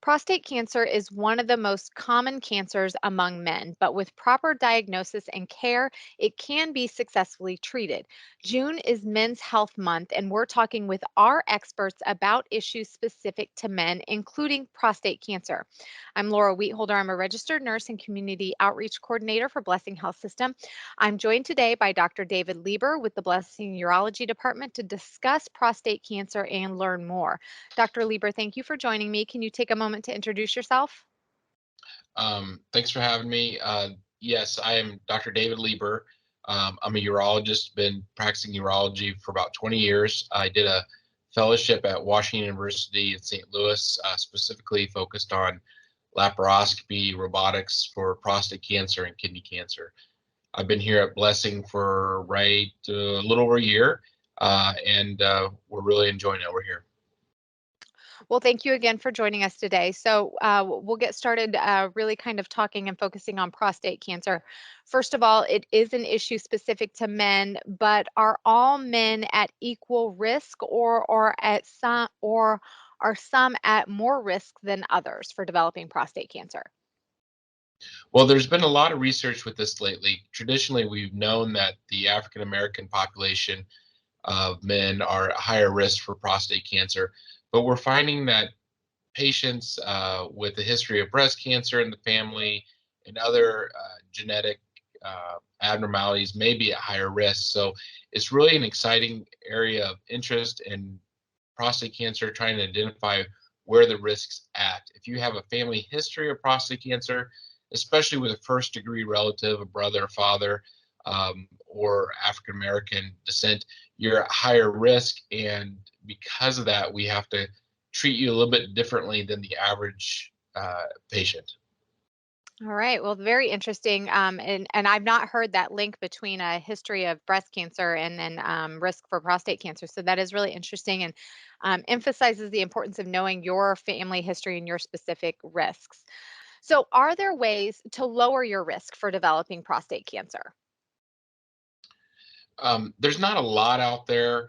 Prostate cancer is one of the most common cancers among men, but with proper diagnosis and care, it can be successfully treated. June is Men's Health Month, and we're talking with our experts about issues specific to men, including prostate cancer. I'm Laura Wheatholder. I'm a registered nurse and community outreach coordinator for Blessing Health System. I'm joined today by Dr. David Lieber with the Blessing Urology Department to discuss prostate cancer and learn more. Dr. Lieber, thank you for joining me. Can you take a moment to introduce yourself? Thanks for having me. Yes, I am Dr. David Lieber. I'm a urologist, been practicing urology for about 20 years. I did a fellowship at Washington University in St. Louis, specifically focused on laparoscopy, robotics for prostate cancer and kidney cancer. I've been here at Blessing for a little over a year, and we're really enjoying it. We're here. Well, thank you again for joining us today. We'll get started really kind of talking and focusing on prostate cancer. First of all, it is an issue specific to men, but are all men at equal risk or are some at more risk than others for developing prostate cancer? Well, there's been a lot of research with this lately. Traditionally, we've known that the African American population of men are at higher risk for prostate cancer, but we're finding that patients with a history of breast cancer in the family and other genetic abnormalities may be at higher risk. So it's really an exciting area of interest in prostate cancer, trying to identify where the risk's at. If you have a family history of prostate cancer, especially with a first degree relative, a brother, father, or African American descent, you're at higher risk. And because of that, we have to treat you a little bit differently than the average patient. All right. Well, very interesting. And I've not heard that link between a history of breast cancer and then risk for prostate cancer. So that is really interesting and emphasizes the importance of knowing your family history and your specific risks. So, are there ways to lower your risk for developing prostate cancer? There's not a lot out there.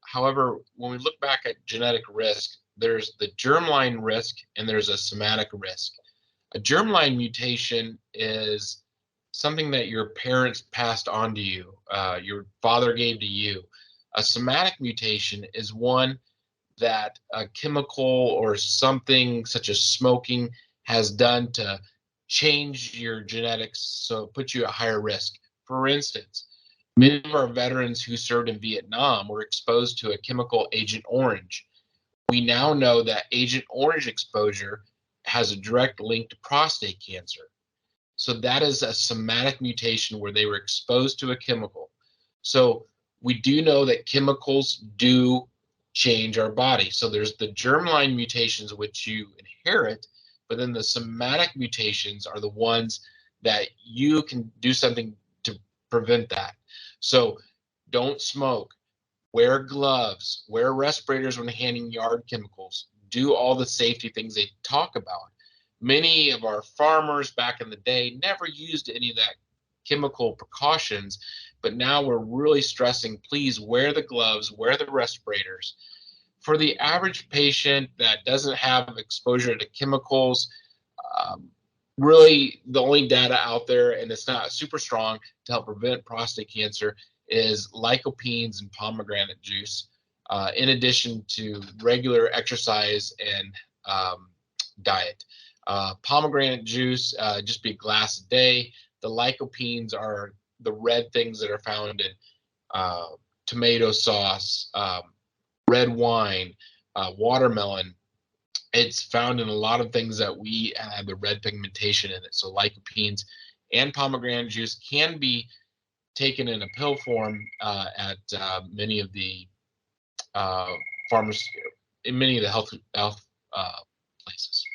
However, when we look back at genetic risk, there's the germline risk and there's a somatic risk. A germline mutation is something that your parents passed on to you, your father gave to you. A somatic mutation is one that a chemical or something such as smoking has done to change your genetics, so it puts you at higher risk. For instance, many of our veterans who served in Vietnam were exposed to a chemical Agent Orange. We now know that Agent Orange exposure has a direct link to prostate cancer. So that is a somatic mutation where they were exposed to a chemical. So we do know that chemicals do change our body. So there's the germline mutations which you inherit, but then the somatic mutations are the ones that you can do something to prevent that. So don't smoke, wear gloves, wear respirators when handling yard chemicals, do all the safety things they talk about. Many of our farmers back in the day never used any of that chemical precautions, but now we're really stressing, please wear the gloves, wear the respirators. For the average patient that doesn't have exposure to chemicals, um, really the only data out there, and it's not super strong to help prevent prostate cancer, is lycopenes and pomegranate juice, in addition to regular exercise and diet. Pomegranate juice, just be a glass a day. The lycopenes are the red things that are found in uh, tomato sauce, red wine, watermelon. It's found in a lot of things that we have the red pigmentation in it. So lycopenes and pomegranate juice can be taken in a pill form at many of the uh, farmers, in many of the health places.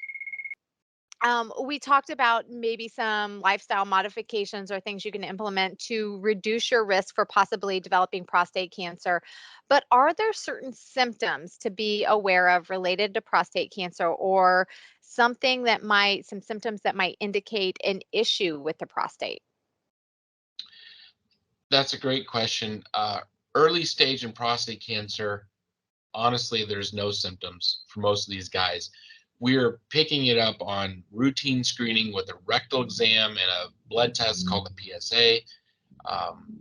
We talked about maybe some lifestyle modifications or things you can implement to reduce your risk for possibly developing prostate cancer. But are there certain symptoms to be aware of related to prostate cancer or some symptoms that might indicate an issue with the prostate? That's a great question. Early stage in prostate cancer, honestly, there's no symptoms for most of these guys. we're picking it up on routine screening with a rectal exam and a blood test called the PSA. Um,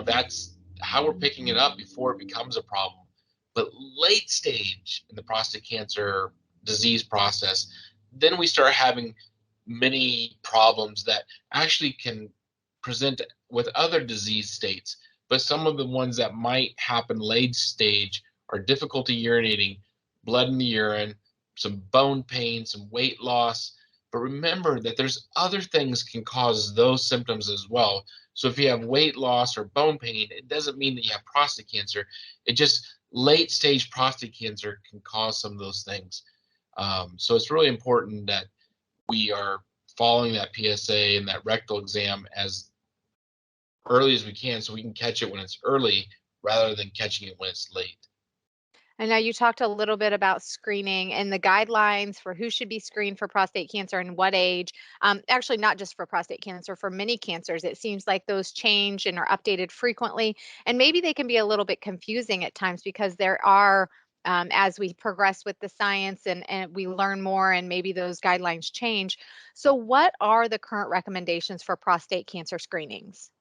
that's how we're picking it up before it becomes a problem. But late stage in the prostate cancer disease process, then we start having many problems that actually can present with other disease states. But some of the ones that might happen late stage are difficulty urinating, blood in the urine, some bone pain, some weight loss. But remember that there's other things can cause those symptoms as well. So if you have weight loss or bone pain, it doesn't mean that you have prostate cancer. It just late stage prostate cancer can cause some of those things. So it's really important that we are following that PSA and that rectal exam as early as we can so we can catch it when it's early rather than catching it when it's late. I know you talked a little bit about screening and the guidelines for who should be screened for prostate cancer and what age. Actually, not just for prostate cancer, for many cancers. It seems like those change and are updated frequently. And maybe they can be a little bit confusing at times because there are, as we progress with the science and we learn more, and maybe those guidelines change. So, what are the current recommendations for prostate cancer screenings?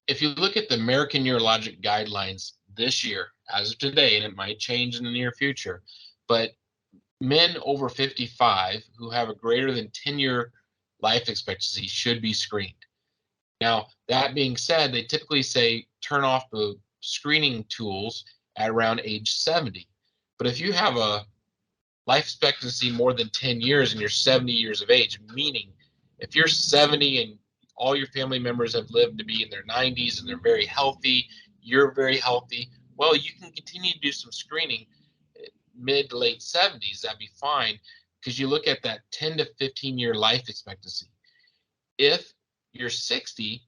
If you look at the American Urologic Guidelines this year, as of today, and it might change in the near future, but men over 55 who have a greater than 10-year life expectancy should be screened. Now, that being said, they typically say turn off the screening tools at around age 70. But if you have a life expectancy more than 10 years and you're 70 years of age, meaning if you're 70 and all your family members have lived to be in their 90s and they're very healthy, you're very healthy, well, you can continue to do some screening mid to late 70s. That'd be fine because you look at that 10 to 15-year life expectancy. If you're 60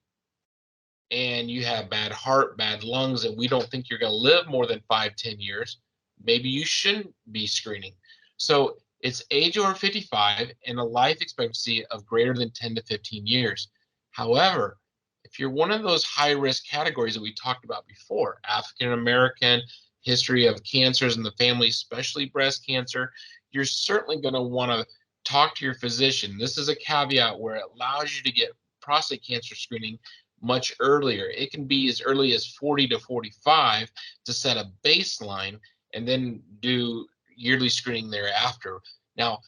and you have bad heart, bad lungs, and we don't think you're going to live more than 5, 10 years, maybe you shouldn't be screening. So it's age over 55 and a life expectancy of greater than 10 to 15 years. However, if you're one of those high risk categories that we talked about before, African American, history of cancers in the family, especially breast cancer, you're certainly going to want to talk to your physician. This is a caveat where it allows you to get prostate cancer screening much earlier. It can be as early as 40 to 45 to set a baseline and then do yearly screening thereafter. Now,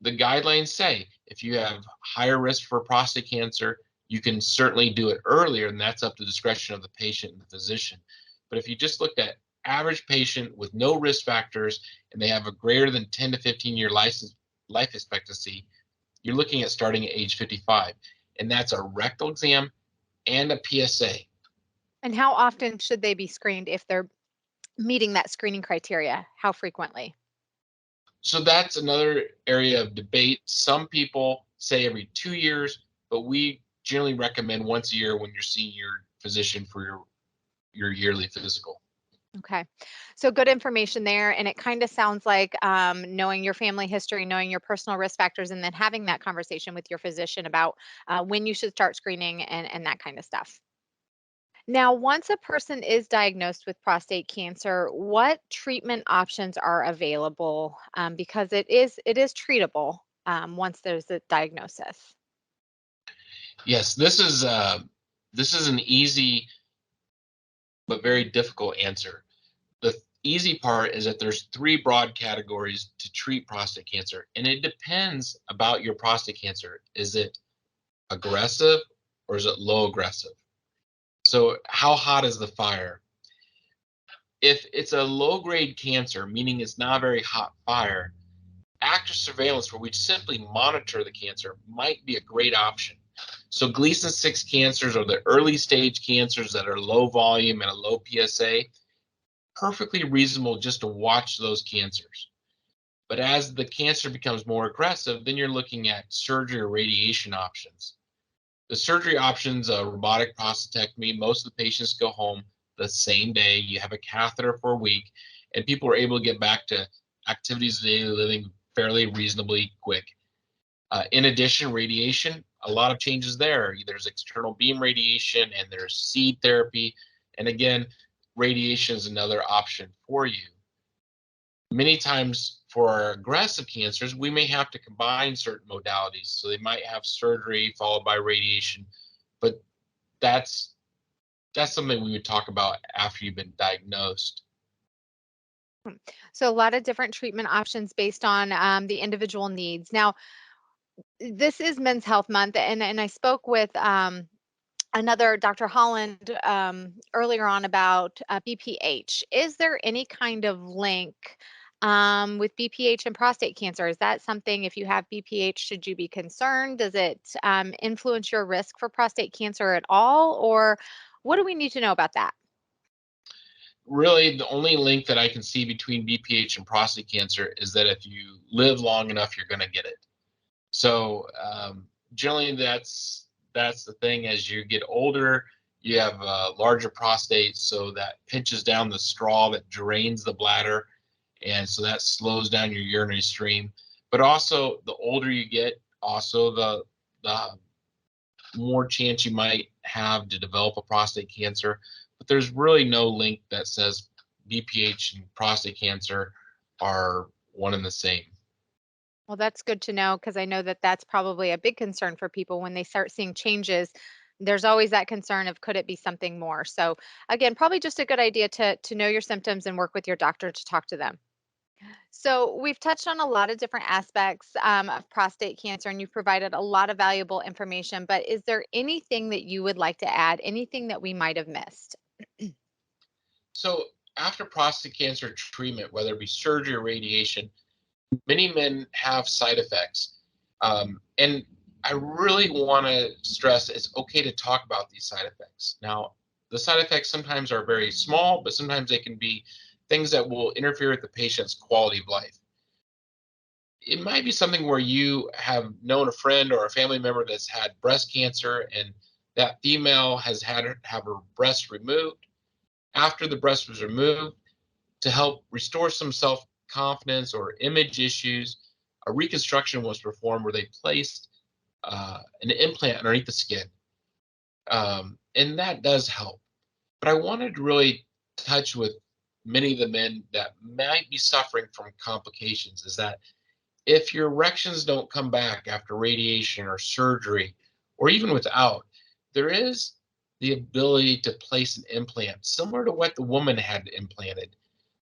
the guidelines say if you have higher risk for prostate cancer, you can certainly do it earlier, and that's up to the discretion of the patient and the physician. But if you just looked at average patient with no risk factors and they have a greater than 10 to 15-year life expectancy, you're looking at starting at age 55. And that's a rectal exam and a PSA. And how often should they be screened if they're meeting that screening criteria? How frequently? So that's another area of debate. Some people say every 2 years, but we generally recommend once a year when you're seeing your physician for your yearly physical. Okay. So good information there. And it kind of sounds like knowing your family history, knowing your personal risk factors, and then having that conversation with your physician about when you should start screening and that kind of stuff. Now, once a person is diagnosed with prostate cancer, what treatment options are available? Because it is treatable once there's a diagnosis. Yes, this is an easy but very difficult answer. The easy part is that there's three broad categories to treat prostate cancer, and it depends about your prostate cancer. Is it aggressive or is it low aggressive? So how hot is the fire? If it's a low grade cancer, meaning it's not a very hot fire, active surveillance where we simply monitor the cancer might be a great option. So Gleason 6 cancers are the early stage cancers that are low volume and a low PSA. Perfectly reasonable just to watch those cancers. But as the cancer becomes more aggressive, then you're looking at surgery or radiation options. The surgery options, robotic prostatectomy, most of the patients go home the same day. You have a catheter for a week, and people are able to get back to activities of daily living fairly reasonably quick. In addition, radiation, a lot of changes there. There's external beam radiation and there's seed therapy. And again, radiation is another option for you. Many times for our aggressive cancers, we may have to combine certain modalities. So they might have surgery followed by radiation, but that's something we would talk about after you've been diagnosed. So a lot of different treatment options based on the individual needs. Now, this is Men's Health Month, and I spoke with another Dr. Holland earlier on about BPH. Is there any kind of link with BPH and prostate cancer? Is that something, if you have BPH, should you be concerned? Does it influence your risk for prostate cancer at all? Or what do we need to know about that? Really, the only link that I can see between BPH and prostate cancer is that if you live long enough, you're going to get it. So generally, that's the thing. As you get older, you have a larger prostate, so that pinches down the straw that drains the bladder, and so that slows down your urinary stream. But also, the older you get, also the more chance you might have to develop a prostate cancer. But there's really no link that says BPH and prostate cancer are one and the same. Well, that's good to know because I know that that's probably a big concern for people when they start seeing changes. There's always that concern of could it be something more. So again, probably just a good idea to know your symptoms and work with your doctor to talk to them. So we've touched on a lot of different aspects of prostate cancer, and you've provided a lot of valuable information. But is there anything that you would like to add? Anything that we might have missed? So after prostate cancer treatment, whether it be surgery or radiation, many men have side effects. And I really want to stress it's okay to talk about these side effects. Now, the side effects sometimes are very small, but sometimes they can be things that will interfere with the patient's quality of life. It might be something where you have known a friend or a family member that's had breast cancer, and that female has had have her breast removed. After the breast was removed, to help restore some self confidence or image issues, a reconstruction was performed where they placed an implant underneath the skin. And that does help. But I wanted to really touch with many of the men that might be suffering from complications is that if your erections don't come back after radiation or surgery, or even without, there is the ability to place an implant similar to what the woman had implanted.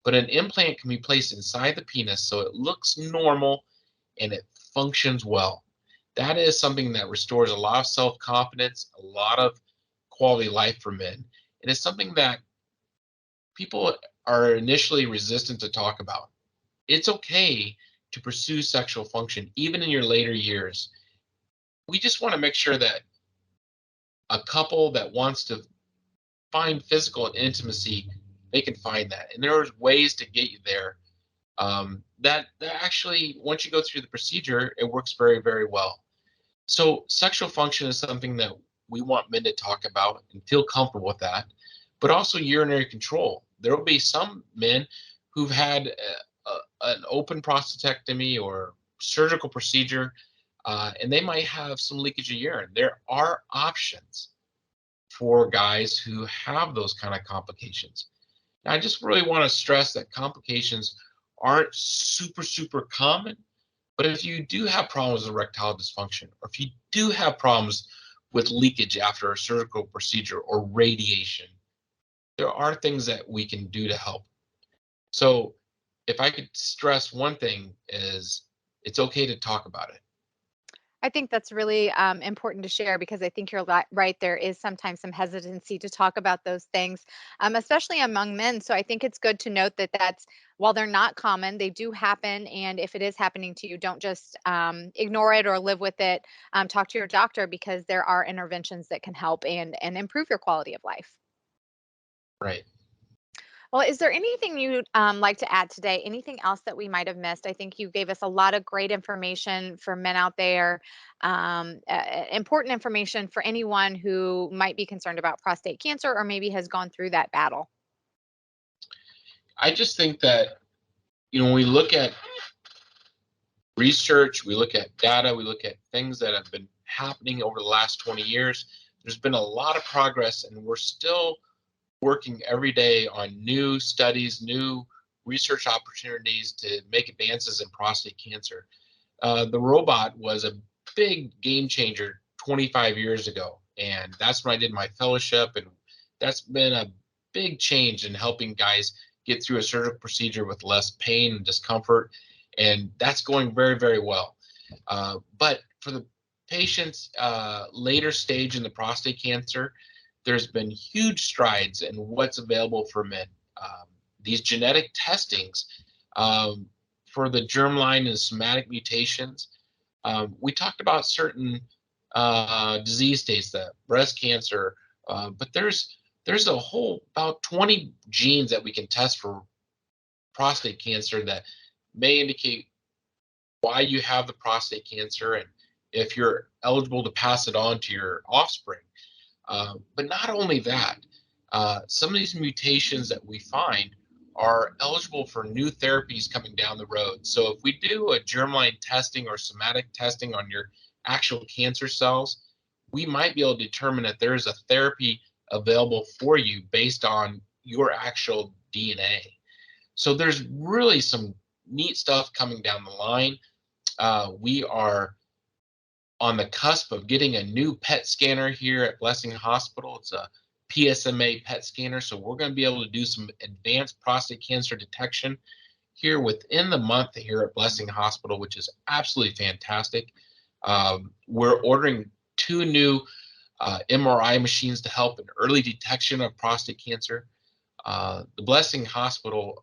But an implant can be placed inside the penis so it looks normal and it functions well. That is something that restores a lot of self confidence, a lot of quality life for men. And it's something that people are initially resistant to talk about. It's okay to pursue sexual function, even in your later years. We just want to make sure that a couple that wants to find physical intimacy, they can find that. And there's ways to get you there. That actually, once you go through the procedure, it works very, very well. So sexual function is something that we want men to talk about and feel comfortable with that, but also urinary control. There will be some men who've had an open prostatectomy or surgical procedure, and they might have some leakage of urine. There are options for guys who have those kind of complications. Now, I just really want to stress that complications aren't super, super common. But if you do have problems with erectile dysfunction, or if you do have problems with leakage after a surgical procedure or radiation, there are things that we can do to help. So if I could stress one thing is it's okay to talk about it. I think that's really important to share because I think you're right. There is sometimes some hesitancy to talk about those things, especially among men. So I think it's good to note that while they're not common, they do happen. And if it is happening to you, don't just ignore it or live with it. Talk to your doctor because there are interventions that can help and improve your quality of life. Right. Well, is there anything you'd like to add today? Anything else that we might have missed? I think you gave us a lot of great information for men out there, important information for anyone who might be concerned about prostate cancer or maybe has gone through that battle. I just think that, when we look at research, we look at data, we look at things that have been happening over the last 20 years, there's been a lot of progress, and we're still working every day on new studies, new research opportunities to make advances in prostate cancer. The robot was a big game changer 25 years ago, and that's when I did my fellowship, and that's been a big change in helping guys get through a surgical procedure with less pain and discomfort, and that's going very, very well. But for the patients later stage in the prostate cancer, there's been huge strides in what's available for men. These genetic testings um, for the germline and somatic mutations. We talked about certain disease states, that breast cancer, but there's a whole about 20 genes that we can test for prostate cancer that may indicate why you have the prostate cancer and if you're eligible to pass it on to your offspring. But not only that, some of these mutations that we find are eligible for new therapies coming down the road. So if we do a germline testing or somatic testing on your actual cancer cells, we might be able to determine that there is a therapy available for you based on your actual DNA. So there's really some neat stuff coming down the line. We are on the cusp of getting a new PET scanner here at Blessing Hospital. It's a PSMA PET scanner. So we're going to be able to do some advanced prostate cancer detection here within the month here at Blessing Hospital, which is absolutely fantastic. We're ordering 2 new MRI machines to help in early detection of prostate cancer. The Blessing Hospital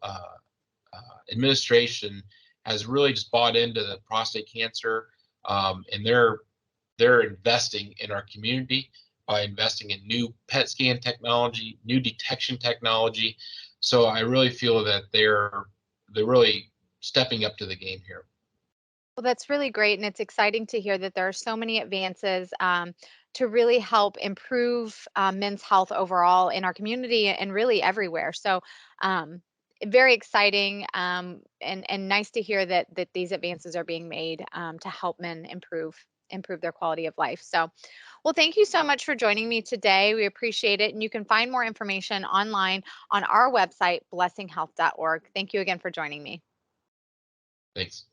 administration has really just bought into the prostate cancer, and they're investing in our community by investing in new PET scan technology, new detection technology. So I really feel that they're really stepping up to the game here. Well, that's really great, and it's exciting to hear that there are so many advances to really help improve men's health overall in our community and really everywhere. So, um, very exciting and nice to hear that these advances are being made to help men improve their quality of life. So, well, thank you so much for joining me today. We appreciate it, and you can find more information online on our website, blessinghealth.org. Thank you again for joining me. Thanks.